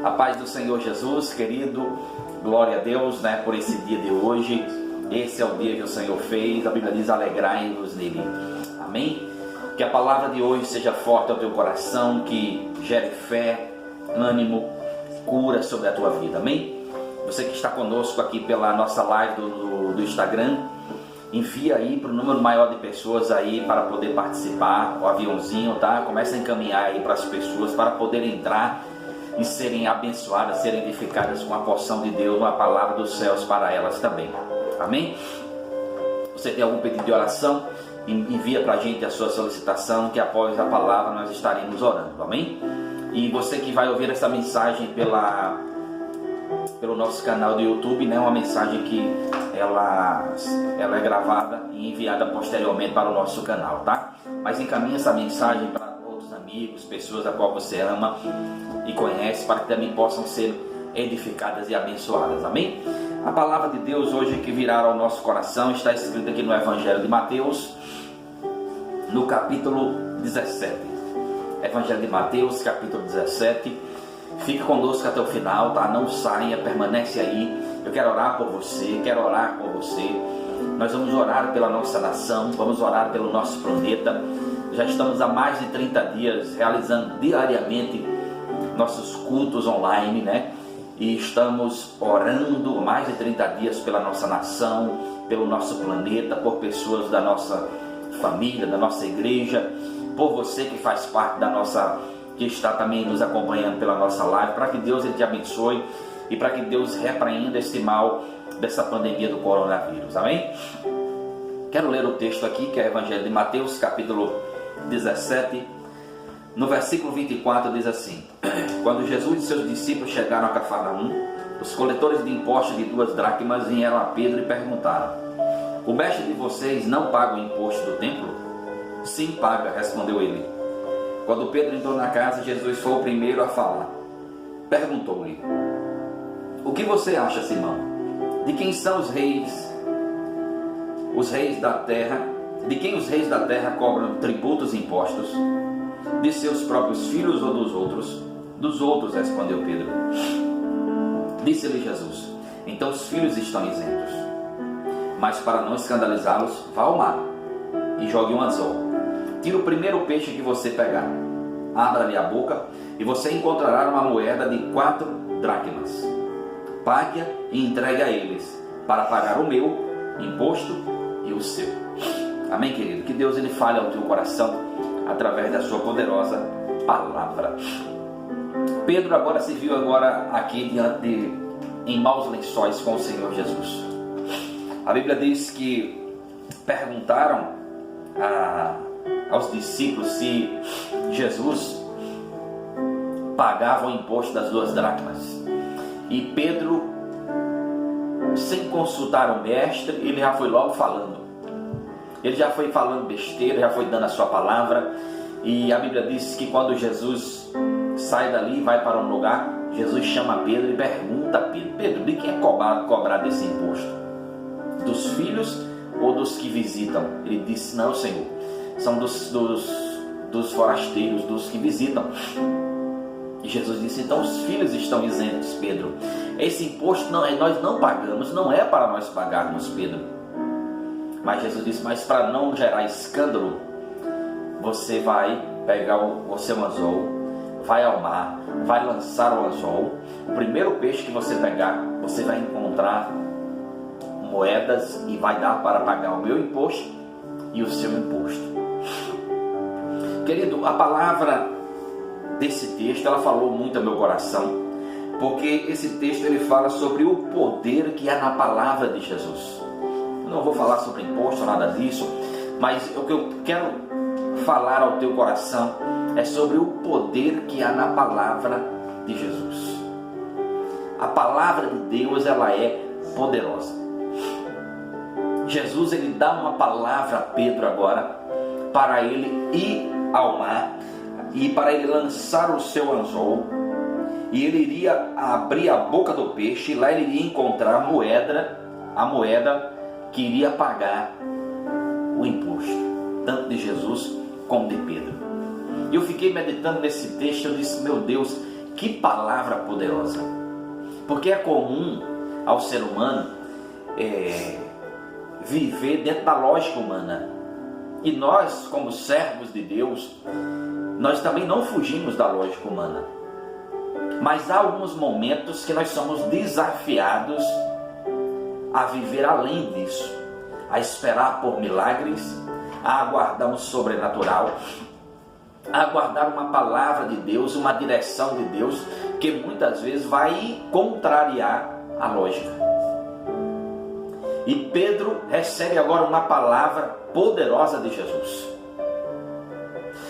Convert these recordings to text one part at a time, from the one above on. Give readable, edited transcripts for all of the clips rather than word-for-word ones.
A paz do Senhor Jesus, querido, glória a Deus, por esse dia de hoje. Esse é o dia que o Senhor fez. A Bíblia diz: alegrai-vos nele. Amém? Que a palavra de hoje seja forte ao teu coração, que gere fé, ânimo, cura sobre a tua vida. Amém? Você que está conosco aqui pela nossa live do Instagram, envia aí para o número maior de pessoas aí para poder participar, o aviãozinho, tá? Começa a encaminhar aí para as pessoas para poderem entrar e serem abençoadas, serem edificadas com a porção de Deus, uma palavra dos céus para elas também. Amém? Você tem algum pedido de oração? Envia para a gente a sua solicitação, que após a palavra nós estaremos orando. Amém? E você que vai ouvir essa mensagem pelo nosso canal do YouTube, uma mensagem que ela é gravada e enviada posteriormente para o nosso canal, tá? Mas encaminhe essa mensagem para outros amigos, pessoas a qual você ama e conhece, para que também possam ser edificadas e abençoadas. Amém? A palavra de Deus hoje que virá ao nosso coração está escrita aqui no Evangelho de Mateus, no capítulo 17. Evangelho de Mateus, capítulo 17. Fique conosco até o final, tá? Não saia, permanece aí. Eu quero orar por você, quero orar por você. Nós vamos orar pela nossa nação, vamos orar pelo nosso planeta. Já estamos há mais de 30 dias realizando diariamente nossos cultos online, E estamos orando mais de 30 dias pela nossa nação, pelo nosso planeta, por pessoas da nossa família, da nossa igreja, por você que faz parte da nossa, que está também nos acompanhando pela nossa live, para que Deus ele te abençoe e para que Deus repreenda esse mal dessa pandemia do coronavírus. Amém? Quero ler o texto aqui, que é o Evangelho de Mateus, capítulo 17, no versículo 24 diz assim: Quando Jesus e seus discípulos chegaram a Cafarnaum, os coletores de impostos de 2 dracmas vieram a Pedro e perguntaram: O mestre de vocês não paga o imposto do templo? Sim, paga, respondeu ele. Quando Pedro entrou na casa, Jesus foi o primeiro a falar. Perguntou-lhe: O que você acha, Simão? De quem são os reis da terra? De quem os reis da terra cobram tributos e impostos? De seus próprios filhos ou dos outros? Dos outros, respondeu Pedro. Disse-lhe Jesus: Então os filhos estão isentos. Mas para não escandalizá-los, vá ao mar e jogue um anzol. Tira o primeiro peixe que você pegar, abra-lhe a boca e você encontrará uma moeda de 4 dracmas. Pague-a e entregue a eles, para pagar o meu imposto e o seu. Amém, querido? Que Deus ele fale ao teu coração através da sua poderosa palavra. Pedro agora se viu aqui em maus lençóis com o Senhor Jesus. A Bíblia diz que perguntaram aos discípulos se Jesus pagava o imposto das 2 dracmas. E Pedro, sem consultar o mestre, ele já foi logo falando. Ele já foi falando besteira, já foi dando a sua palavra. E a Bíblia diz que quando Jesus sai dali e vai para um lugar, Jesus chama Pedro e pergunta a Pedro: Pedro, de quem é cobrado esse imposto? Dos filhos ou dos que visitam? Ele disse: Não, Senhor, são dos forasteiros, dos que visitam. E Jesus disse: Então os filhos estão isentos, Pedro. Esse imposto nós não pagamos, não é para nós pagarmos, Pedro. Mas Jesus disse: Mas para não gerar escândalo, você vai pegar o seu anzol, vai ao mar, vai lançar o anzol. O primeiro peixe que você pegar, você vai encontrar moedas e vai dar para pagar o meu imposto e o seu imposto. Querido, a palavra desse texto, ela falou muito ao meu coração, porque esse texto ele fala sobre o poder que há na palavra de Jesus. Eu não vou falar sobre imposto, nada disso, mas o que eu quero falar ao teu coração é sobre o poder que há na palavra de Jesus. A palavra de Deus, ela é poderosa. Jesus ele dá uma palavra a Pedro agora, para ele ir ao mar e para ele lançar o seu anzol, e ele iria abrir a boca do peixe, e lá ele iria encontrar a moeda que iria pagar o imposto, tanto de Jesus como de Pedro. E eu fiquei meditando nesse texto, eu disse: meu Deus, Que palavra poderosa! Porque é comum ao ser humano viver dentro da lógica humana. E nós, como servos de Deus, nós também não fugimos da lógica humana. Mas há alguns momentos que nós somos desafiados a viver além disso, a esperar por milagres, a aguardar um sobrenatural, a aguardar uma palavra de Deus, uma direção de Deus, que muitas vezes vai contrariar a lógica. E Pedro recebe agora uma palavra poderosa de Jesus.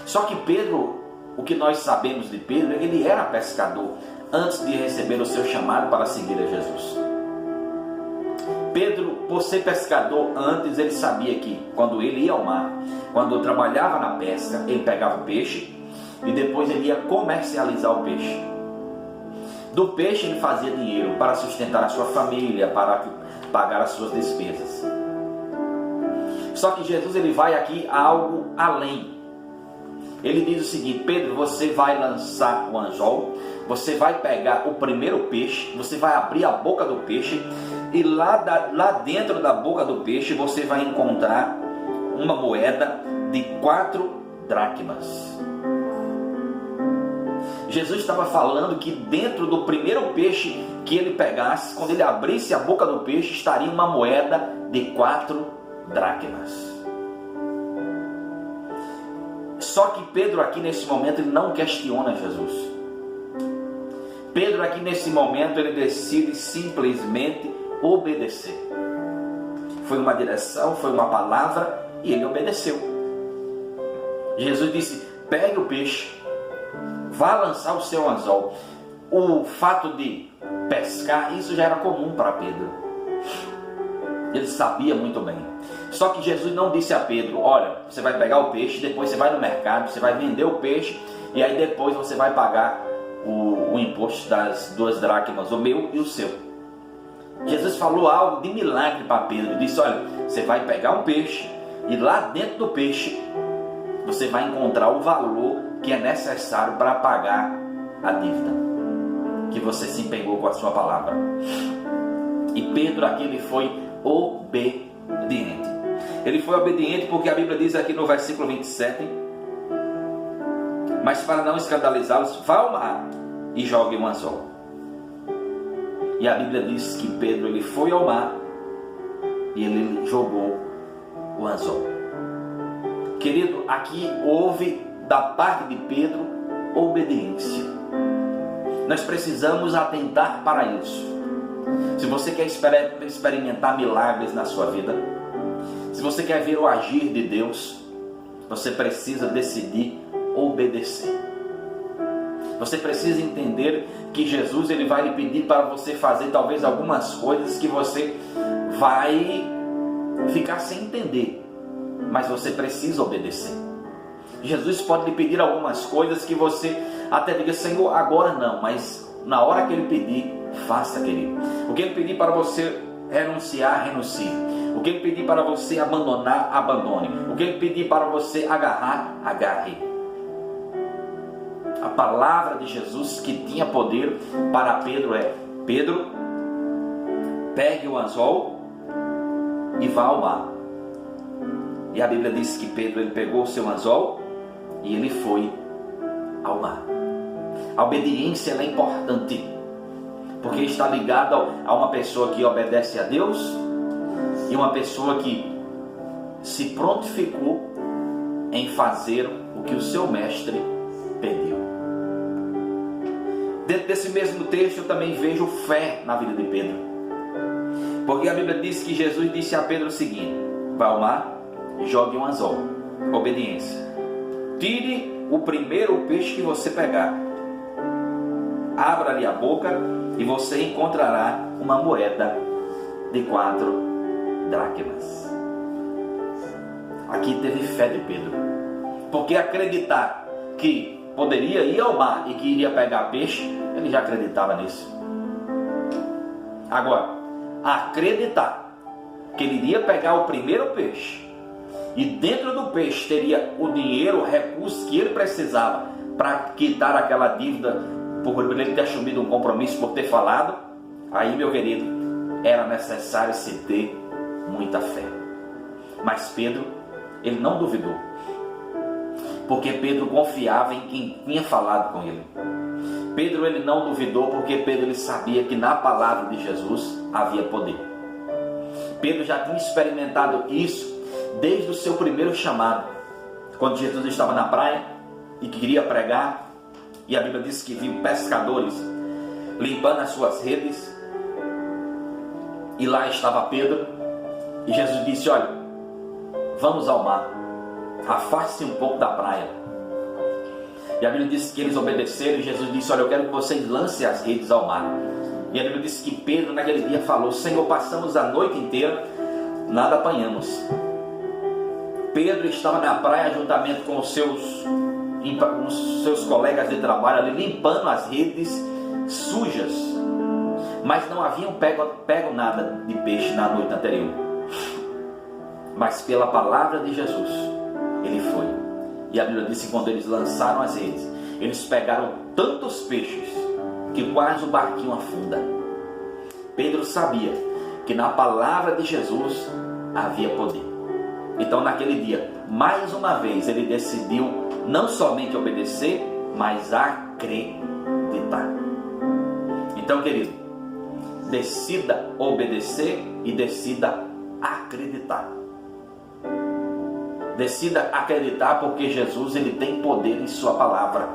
Só que Pedro, o que nós sabemos de Pedro é que ele era pescador antes de receber o seu chamado para seguir a Jesus. Pedro, por ser pescador antes, ele sabia que quando ele ia ao mar, quando trabalhava na pesca, ele pegava o peixe e depois ele ia comercializar o peixe. Do peixe ele fazia dinheiro para sustentar a sua família, para pagar as suas despesas. Só que Jesus ele vai aqui a algo além. Ele diz o seguinte: Pedro, você vai lançar o anzol, você vai pegar o primeiro peixe, você vai abrir a boca do peixe, e lá dentro da boca do peixe você vai encontrar uma moeda de 4 dracmas. Jesus estava falando que dentro do primeiro peixe que ele pegasse, quando ele abrisse a boca do peixe, estaria uma moeda de 4 dracmas. Só que Pedro aqui nesse momento ele não questiona Jesus. Pedro aqui nesse momento ele decide simplesmente obedecer. Foi uma direção, foi uma palavra e ele obedeceu. Jesus disse: pegue o peixe, vá lançar o seu anzol. O fato de pescar, isso já era comum para Pedro. Ele sabia muito bem. Só que Jesus não disse a Pedro: olha, você vai pegar o peixe, depois você vai no mercado, você vai vender o peixe e aí depois você vai pagar o imposto das 2 dracmas, o meu e o seu. Jesus falou algo de milagre para Pedro. Ele disse: olha, você vai pegar um peixe e lá dentro do peixe você vai encontrar o valor que é necessário para pagar a dívida que você se empenhou com a sua palavra. E Pedro aqui ele foi obediente. Ele foi obediente porque a Bíblia diz aqui no versículo 27: mas para não escandalizá-los, vá ao mar e jogue um anzol. E a Bíblia diz que Pedro ele foi ao mar e ele jogou o anzol. Querido, aqui houve da parte de Pedro obediência. Nós precisamos atentar para isso. Se você quer experimentar milagres na sua vida, se você quer ver o agir de Deus, você precisa decidir obedecer. Você precisa entender que Jesus ele vai lhe pedir para você fazer talvez algumas coisas que você vai ficar sem entender, mas você precisa obedecer. Jesus pode lhe pedir algumas coisas que você até diga: Senhor, agora não, mas na hora que ele pedir, faça, querido. O que ele pedir para você renunciar, renuncie. O que ele pedir para você abandonar, abandone. O que ele pedir para você agarrar, agarre. A palavra de Jesus que tinha poder para Pedro é: Pedro, pegue o anzol e vá ao mar. E a Bíblia diz que Pedro ele pegou o seu anzol e ele foi ao mar. A obediência ela é importante, porque está ligada a uma pessoa que obedece a Deus e uma pessoa que se prontificou em fazer o que o seu mestre pediu. Dentro desse mesmo texto eu também vejo fé na vida de Pedro, porque a Bíblia diz que Jesus disse a Pedro o seguinte: vá ao mar, jogue um anzol. Obediência. Tire o primeiro peixe que você pegar, abra ali a boca e você encontrará uma moeda de 4 dracmas. Aqui teve fé de Pedro, porque acreditar que poderia ir ao mar e que iria pegar peixe, ele já acreditava nisso. Agora, acreditar que ele iria pegar o primeiro peixe e dentro do peixe teria o dinheiro, o recurso que ele precisava para quitar aquela dívida por ele ter assumido um compromisso, por ter falado, aí, meu querido, era necessário se ter muita fé. Mas Pedro, ele não duvidou, porque Pedro confiava em quem tinha falado com ele. Pedro, ele não duvidou, porque Pedro, ele sabia que na palavra de Jesus havia poder. Pedro já tinha experimentado isso desde o seu primeiro chamado, quando Jesus estava na praia e queria pregar, e a Bíblia diz que viu pescadores limpando as suas redes, e lá estava Pedro, e Jesus disse: olha, vamos ao mar, afaste-se um pouco da praia. E a Bíblia diz que eles obedeceram, e Jesus disse: olha, eu quero que vocês lancem as redes ao mar. E a Bíblia diz que Pedro naquele dia falou: Senhor, passamos a noite inteira, nada apanhamos. Pedro estava na praia juntamente com os seus colegas de trabalho ali, limpando as redes sujas, mas não haviam pego nada de peixe na noite anterior. Mas pela palavra de Jesus, ele foi. E a Bíblia diz que quando eles lançaram as redes, eles pegaram tantos peixes que quase o barquinho afunda. Pedro sabia que na palavra de Jesus havia poder. Então naquele dia, mais uma vez, ele decidiu não somente obedecer, mas acreditar. Então, querido, decida obedecer e decida acreditar. Decida acreditar, porque Jesus, ele tem poder em sua palavra.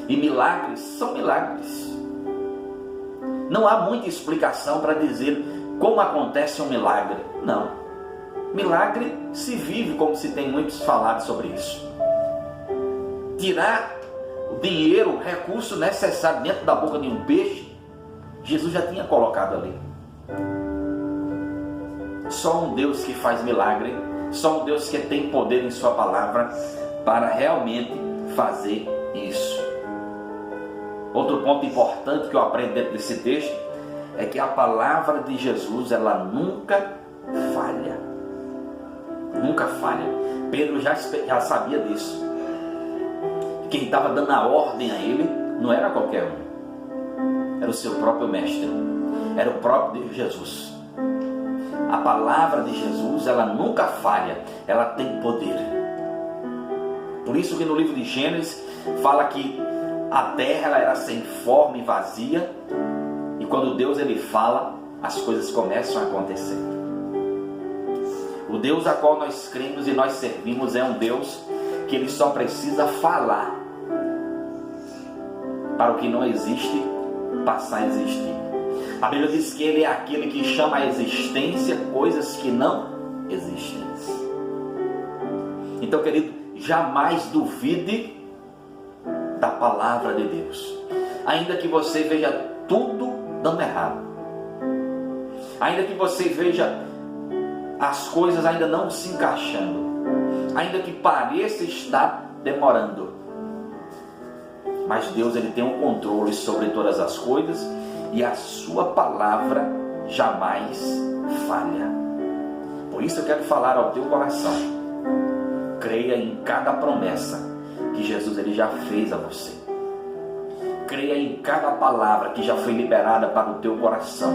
E milagres são milagres. Não há muita explicação para dizer como acontece um milagre. Não. Milagre se vive, como se tem muitos falado sobre isso. Tirar o dinheiro, o recurso necessário dentro da boca de um peixe, Jesus já tinha colocado ali. Só um Deus que faz milagre, só um Deus que tem poder em sua palavra para realmente fazer isso. Outro ponto importante que eu aprendo dentro desse texto é que a palavra de Jesus, ela nunca falha. Nunca falha. Pedro já sabia disso. Quem estava dando a ordem a ele não era qualquer um. Era o seu próprio mestre. Era o próprio Jesus. A palavra de Jesus, ela nunca falha. Ela tem poder. Por isso que no livro de Gênesis fala que a terra, ela era sem forma e vazia, e quando Deus, ele fala, as coisas começam a acontecer. O Deus a qual nós cremos e nós servimos é um Deus que ele só precisa falar para o que não existe passar a existir. A Bíblia diz que ele é aquele que chama a existência coisas que não existem. Então, querido, jamais duvide da palavra de Deus. Ainda que você veja tudo dando errado, ainda que você veja as coisas ainda não se encaixando, ainda que pareça estar demorando, mas Deus, ele tem um controle sobre todas as coisas, e a sua palavra jamais falha. Por isso eu quero falar ao teu coração: creia em cada promessa que Jesus, ele já fez a você. Creia em cada palavra que já foi liberada para o teu coração,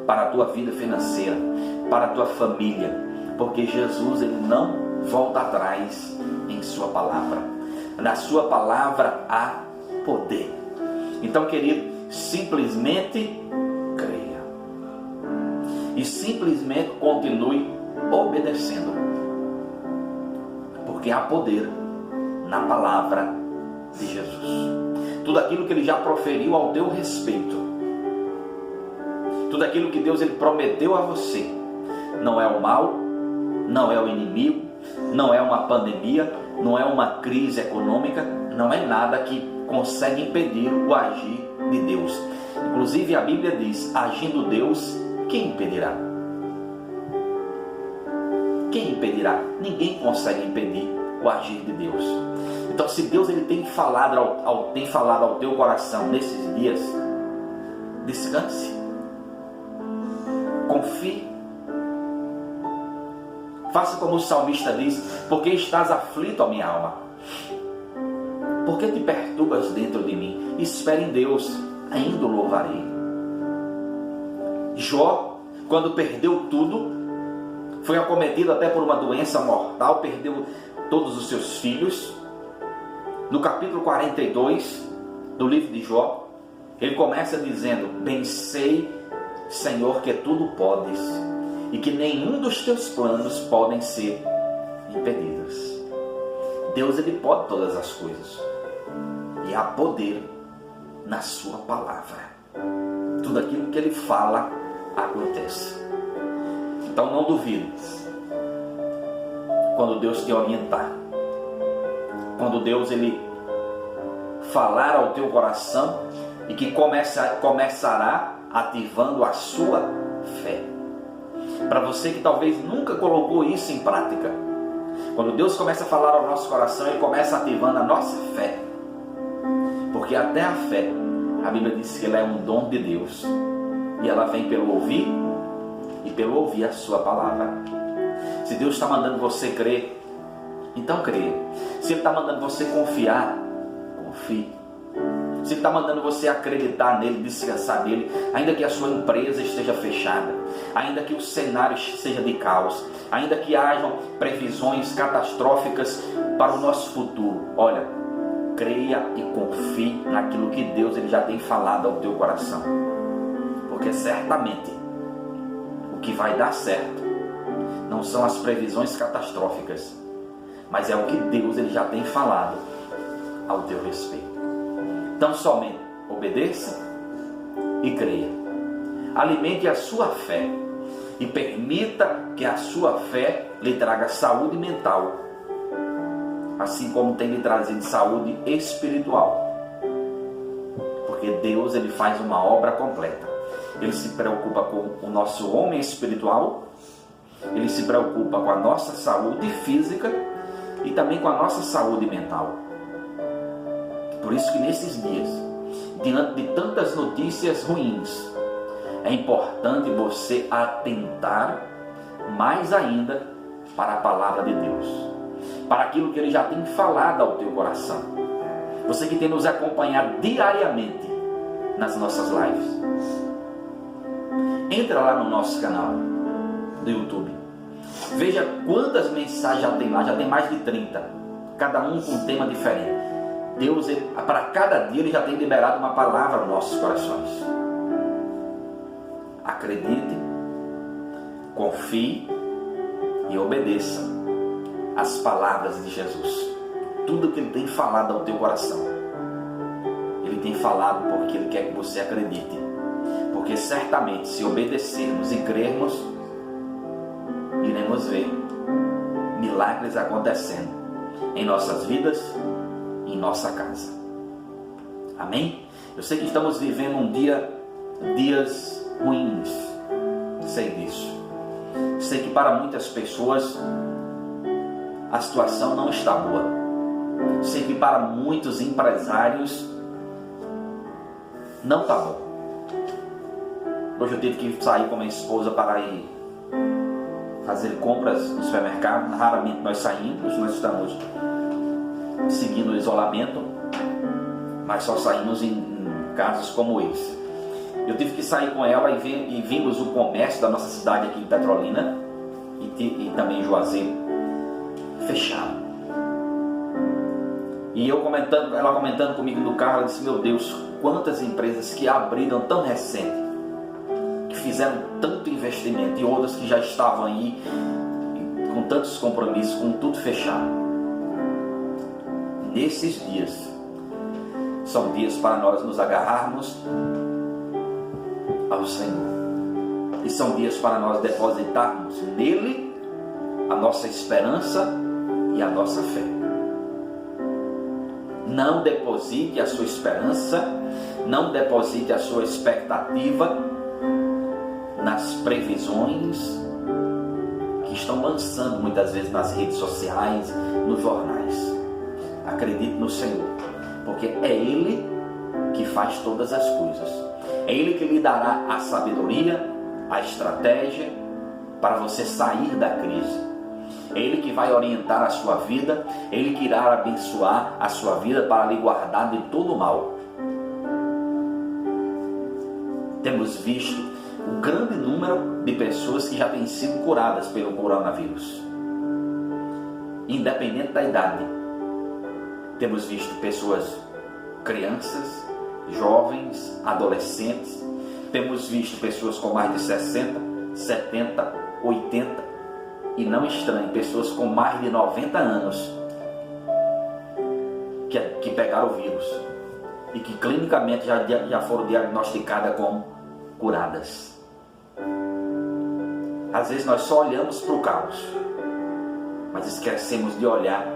para a tua vida financeira, para a tua família, porque Jesus, ele não volta atrás em sua palavra. Na sua palavra há poder. Então, querido, simplesmente creia e simplesmente continue obedecendo, porque há poder na palavra de Jesus. Tudo aquilo que ele já proferiu ao teu respeito, tudo aquilo que Deus, ele prometeu a você, não é o mal, não é o inimigo, não é uma pandemia, não é uma crise econômica, não é nada que consegue impedir o agir de Deus. Inclusive a Bíblia diz: agindo Deus, quem impedirá? Quem impedirá? Ninguém consegue impedir o agir de Deus. Então, se Deus, ele tem falado ao teu coração nesses dias, descanse, confie, faça como o salmista diz: porque estás aflito, a minha alma. Por que te perturbas dentro de mim? Espere em Deus, ainda o louvarei. Jó, quando perdeu tudo, foi acometido até por uma doença mortal, perdeu todos os seus filhos. No capítulo 42 do livro de Jó, ele começa dizendo: bem sei, Senhor, que tudo podes e que nenhum dos teus planos podem ser impedidos. Deus, ele pode todas as coisas, e há poder na sua palavra. Tudo aquilo que ele fala acontece. Então não duvide quando Deus te orientar, quando Deus ele falar ao teu coração e que começará ativando a sua fé. Para você que talvez nunca colocou isso em prática, quando Deus começa a falar ao nosso coração, ele começa ativando a nossa fé, porque até a fé, a Bíblia diz que ela é um dom de Deus, e ela vem pelo ouvir e pelo ouvir a sua palavra. Se Deus está mandando você crer, então creia. Se Ele está mandando você confiar, confie. Se Ele está mandando você acreditar nele, descansar nele, ainda que a sua empresa esteja fechada, ainda que o cenário seja de caos, ainda que hajam previsões catastróficas para o nosso futuro, olha, creia e confie naquilo que Deus ele já tem falado ao teu coração, porque certamente o que vai dar certo não são as previsões catastróficas, mas é o que Deus ele já tem falado ao teu respeito. Então somente obedeça e creia. Alimente a sua fé e permita que a sua fé lhe traga saúde mental, assim como tem lhe trazido saúde espiritual. Porque Deus ele faz uma obra completa. Ele se preocupa com o nosso homem espiritual, ele se preocupa com a nossa saúde física e também com a nossa saúde mental. Por isso que nesses dias, diante de tantas notícias ruins, é importante você atentar mais ainda para a palavra de Deus, para aquilo que Ele já tem falado ao teu coração. Você que tem nos acompanhado diariamente nas nossas lives, entra lá no nosso canal do YouTube, veja quantas mensagens já tem lá, já tem mais de 30, cada um com um tema diferente. Deus, para cada dia, Ele já tem liberado uma palavra aos nossos corações. Acredite, confie e obedeça as palavras de Jesus. Tudo que Ele tem falado ao teu coração, Ele tem falado porque Ele quer que você acredite. Porque certamente, se obedecermos e crermos, iremos ver milagres acontecendo em nossas vidas, em nossa casa. Amém? Eu sei que estamos vivendo dias ruins, sei disso. Sei que para muitas pessoas a situação não está boa. Sei que para muitos empresários não está bom. Hoje eu tive que sair com minha esposa para ir fazer compras no supermercado. Raramente nós saímos, nós estamos seguindo o isolamento, mas só saímos em casos como esse. Eu tive que sair com ela e vimos o comércio da nossa cidade aqui em Petrolina e também em Juazeiro fechado. E ela comentando comigo no carro, ela disse: meu Deus, quantas empresas que abriram tão recente, que fizeram tanto investimento, e outras que já estavam aí com tantos compromissos, com tudo fechado. Nesses dias são dias para nós nos agarrarmos ao Senhor, e são dias para nós depositarmos nele a nossa esperança e a nossa fé. Não deposite a sua esperança, não deposite a sua expectativa nas previsões que estão lançando muitas vezes nas redes sociais, nos jornais. Acredite no Senhor, porque é Ele que faz todas as coisas. É Ele que lhe dará a sabedoria, a estratégia para você sair da crise. É Ele que vai orientar a sua vida, é Ele que irá abençoar a sua vida para lhe guardar de todo mal. Temos visto um grande número de pessoas que já têm sido curadas pelo coronavírus, independente da idade. Temos visto pessoas, crianças, jovens, adolescentes. Temos visto pessoas com mais de 60, 70, 80 e, não estranho, pessoas com mais de 90 anos que pegaram o vírus e que clinicamente já foram diagnosticadas como curadas. Às vezes nós só olhamos para o caos, mas esquecemos de olhar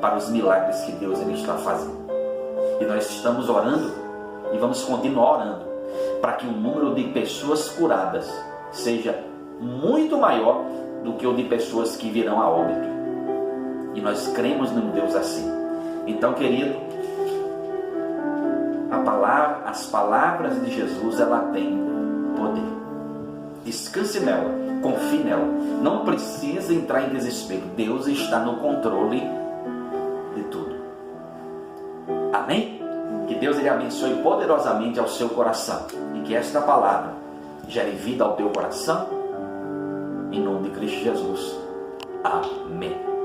para os milagres que Deus ele está fazendo. E nós estamos orando e vamos continuar orando para que o número de pessoas curadas seja muito maior do que o de pessoas que virão a óbito. E nós cremos num Deus assim. Então, querido, as palavras de Jesus, ela tem poder. Descanse nela, confie nela. Não precisa entrar em desespero. Deus está no controle de tudo. Amém? Que Deus ele abençoe poderosamente ao seu coração. E que esta palavra gere vida ao teu coração. Em nome de Cristo Jesus. Amém.